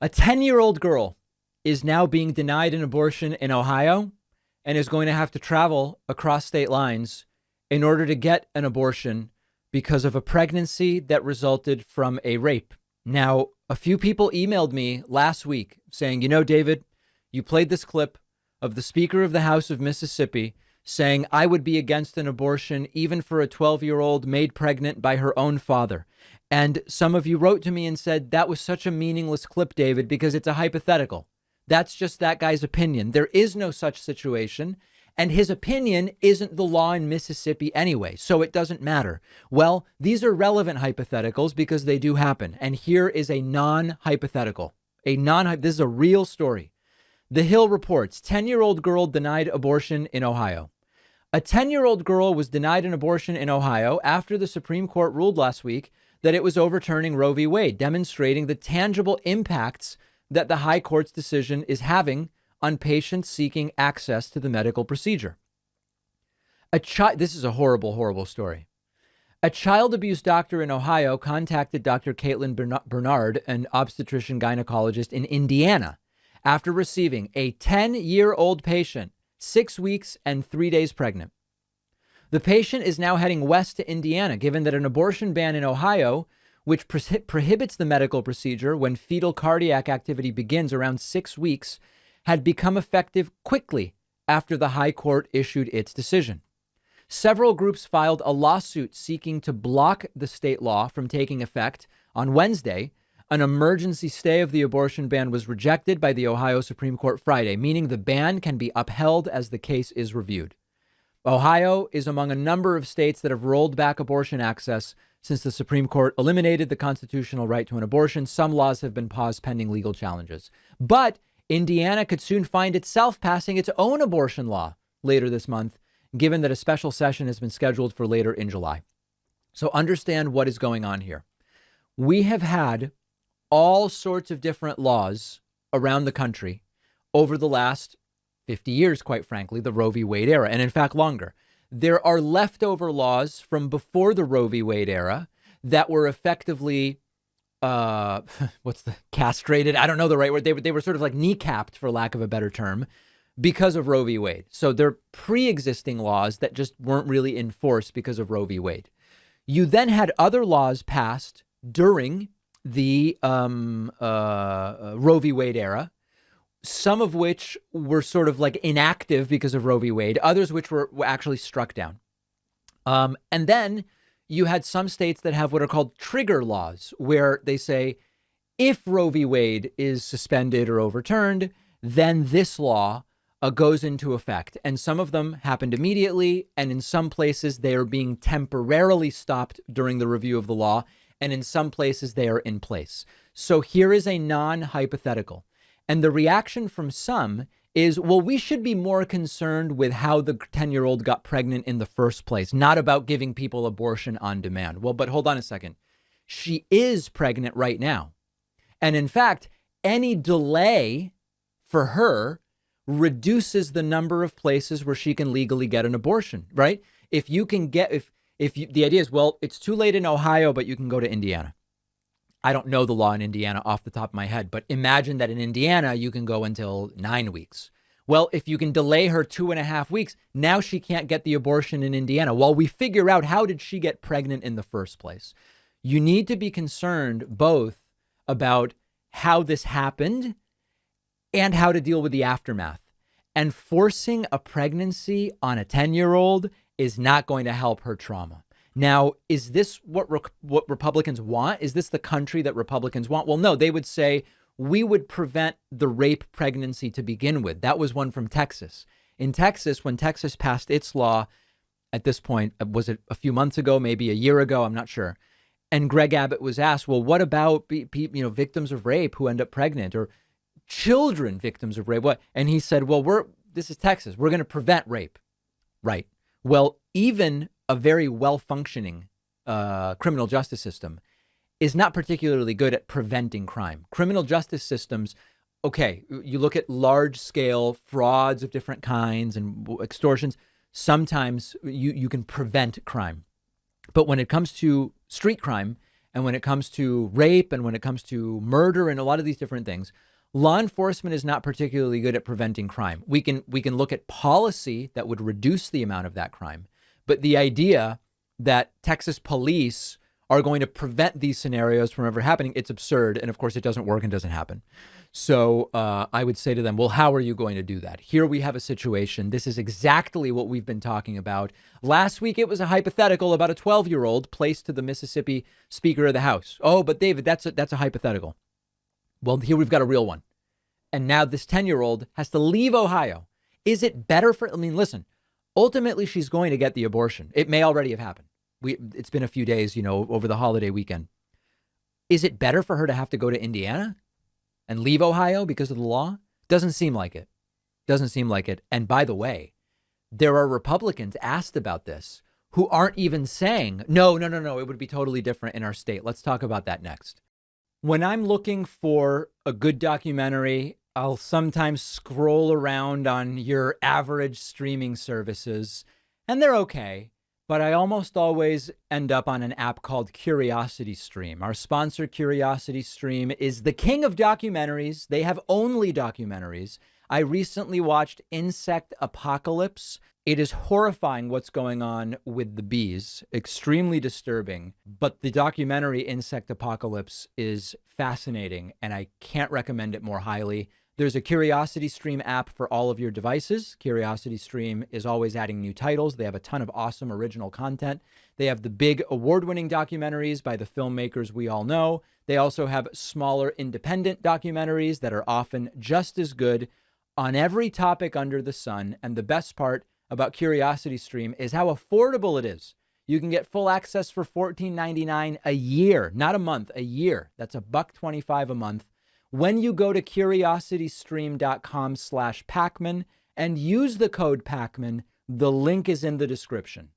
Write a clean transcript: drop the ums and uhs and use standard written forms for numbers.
A 10-year-old girl is now being denied an abortion in Ohio and is going to have to travel across state lines in order to get an abortion because of a pregnancy that resulted from a rape. Now, a few people emailed me last week saying, David, you played this clip of the Speaker of the House of Mississippi saying I would be against an abortion even for a 12-year-old made pregnant by her own father. And some of you wrote to me and said that was such a meaningless clip, David, because it's a hypothetical. That's just that guy's opinion. There is no such situation. And his opinion isn't the law in Mississippi anyway, so it doesn't matter. Well, these are relevant hypotheticals because they do happen. And here is a non-hypothetical. This is a real story. The Hill reports 10-year-old girl denied abortion in Ohio. A 10-year-old girl was denied an abortion in Ohio after the Supreme Court ruled last week that it was overturning Roe v. Wade, demonstrating the tangible impacts that the high court's decision is having on patients seeking access to the medical procedure. This is a horrible, horrible story. A child abuse doctor in Ohio contacted Dr. Caitlin Bernard, an obstetrician gynecologist in Indiana, after receiving a 10-year-old patient 6 weeks and 3 days pregnant. The patient is now heading west to Indiana, given that an abortion ban in Ohio, which prohibits the medical procedure when fetal cardiac activity begins around 6 weeks, had become effective quickly after the high court issued its decision. Several groups filed a lawsuit seeking to block the state law from taking effect. On Wednesday, an emergency stay of the abortion ban was rejected by the Ohio Supreme Court Friday, meaning the ban can be upheld as the case is reviewed. Ohio is among a number of states that have rolled back abortion access since the Supreme Court eliminated the constitutional right to an abortion. Some laws have been paused pending legal challenges. But Indiana could soon find itself passing its own abortion law later this month, given that a special session has been scheduled for later in July. So understand what is going on here. We have had all sorts of different laws around the country over the last 50 years, quite frankly, the Roe v. Wade era, and in fact longer. There are leftover laws from before the Roe v. Wade era that were effectively castrated? I don't know the right word. They were sort of like kneecapped, for lack of a better term, because of Roe v. Wade. So they're pre-existing laws that just weren't really enforced because of Roe v. Wade. You then had other laws passed during the Roe v. Wade era, some of which were sort of like inactive because of Roe v. Wade, others which were actually struck down. And then you had some states that have what are called trigger laws, where they say, if Roe v. Wade is suspended or overturned, then this law goes into effect. And some of them happened immediately. And in some places, they are being temporarily stopped during the review of the law. And in some places, they are in place. So here is a non-hypothetical. And the reaction from some is, well, we should be more concerned with how the 10-year-old got pregnant in the first place, not about giving people abortion on demand. Well, but hold on a second. She is pregnant right now. And in fact, any delay for her reduces the number of places where she can legally get an abortion, right? If you can get, the idea is, well, it's too late in Ohio, but you can go to Indiana. I don't know the law in Indiana off the top of my head, but imagine that in Indiana, you can go until 9 weeks. Well, if you can delay her 2.5 weeks, now she can't get the abortion in Indiana. While we figure out how did she get pregnant in the first place. You need to be concerned both about how this happened and how to deal with the aftermath. And forcing a pregnancy on a 10-year-old is not going to help her trauma. Now, is this what Republicans want? Is this the country that Republicans want? Well, no, they would say we would prevent the rape pregnancy to begin with. That was one from Texas. In Texas, when Texas passed its law at this point, was it a few months ago, maybe a year ago? I'm not sure. And Greg Abbott was asked, well, what about victims of rape who end up pregnant, or children victims of rape? What? And he said, well, this is Texas. We're going to prevent rape. Right. Well, even a very well-functioning criminal justice system is not particularly good at preventing crime. Criminal justice systems, okay, you look at large-scale frauds of different kinds and extortions, sometimes you can prevent crime. But when it comes to street crime and when it comes to rape and when it comes to murder and a lot of these different things, law enforcement is not particularly good at preventing crime. We can look at policy that would reduce the amount of that crime. But the idea that Texas police are going to prevent these scenarios from ever happening, it's absurd. And of course, it doesn't work and doesn't happen. So I would say to them, well, how are you going to do that? Here we have a situation. This is exactly what we've been talking about. Last week, it was a hypothetical about a 12-year-old placed to the Mississippi Speaker of the House. Oh, but David, that's a hypothetical. Well, here we've got a real one. And now this 10-year-old has to leave Ohio. Is it better for, listen, ultimately, she's going to get the abortion. It may already have happened. It's been a few days, over the holiday weekend. Is it better for her to have to go to Indiana and leave Ohio because of the law? Doesn't seem like it. Doesn't seem like it. And by the way, there are Republicans asked about this who aren't even saying, no, it would be totally different in our state. Let's talk about that next. When I'm looking for a good documentary, I'll sometimes scroll around on your average streaming services, and they're okay. But I almost always end up on an app called CuriosityStream. Our sponsor, CuriosityStream, is the king of documentaries. They have only documentaries. I recently watched Insect Apocalypse. It is horrifying what's going on with the bees, extremely disturbing. But the documentary Insect Apocalypse is fascinating, and I can't recommend it more highly. There's a CuriosityStream app for all of your devices. CuriosityStream is always adding new titles. They have a ton of awesome original content. They have the big award-winning documentaries by the filmmakers we all know. They also have smaller independent documentaries that are often just as good on every topic under the sun. And the best part about CuriosityStream is how affordable it is. You can get full access for $14.99 a year, not a month, a year. That's $1.25 a month. When you go to curiositystream.com/Pacman and use the code Pacman, the link is in the description.